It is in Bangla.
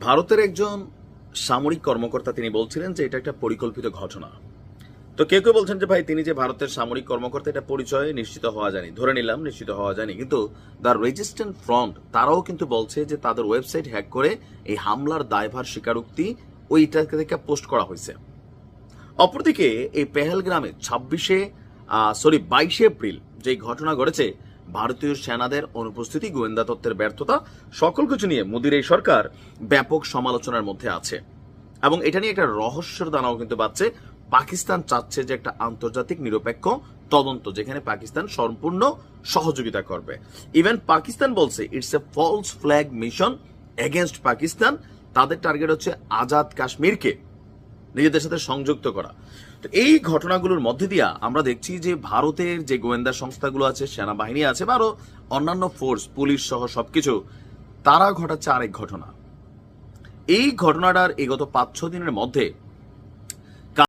ভারতের একজন সামরিক কর্মকর্তা তিনি বলছিলেন যে এটা একটা পরিকল্পিত ঘটনা। তো কেউ কেউ বলছেন যে ভাই তিনি যে ভারতের সামরিক কর্মকর্তা এটা পরিচয় নিশ্চিত হওয়া যায়নি, ধরে নিলাম নিশ্চিত হওয়া যায়নি, কিন্তু দ্য রেজিস্ট্যান্ট ফ্রন্ট তারাও কিন্তু বলছে যে তাদের ওয়েবসাইট হ্যাক করে এই হামলার দায়ভার স্বীকারোক্তি ওইটা থেকে পোস্ট করা হয়েছে। অপরদিকে এই পেহেলগ্রামে 22 এপ্রিল যে ঘটনা ঘটেছে, ভারতীয় সেনাদের অনুপস্থিতি, গোয়েন্দা তত্ত্বের ব্যর্থতা, সকল কিছু নিয়ে মোদির এই সরকার ব্যাপক সমালোচনার মধ্যে আছে এবং এটা নিয়ে একটা রহস্যের দানাও কিন্তু বাজছে। পাকিস্তান চাচ্ছে যে একটা আন্তর্জাতিক নিরপেক্ষ তদন্ত, যেখানে পাকিস্তান সম্পূর্ণ সহযোগিতা করবে। ইভেন পাকিস্তান বলছে it's a false flag mission against Pakistan. তাদের টার্গেট হচ্ছে আজাদ কাশ্মীরকে নিজেদের সাথে সংযুক্ত করা। তো এই ঘটনাগুলোর মধ্যে দিয়া আমরা দেখছি যে ভারতের যে গোয়েন্দা সংস্থাগুলো আছে, সেনাবাহিনী আছে বা আরো অন্যান্য ফোর্স, পুলিশ সহ সবকিছু, তারা ঘটাচ্ছে আরেক ঘটনা। এই ঘটনাটার এই গত 5-6 দিনের মধ্যে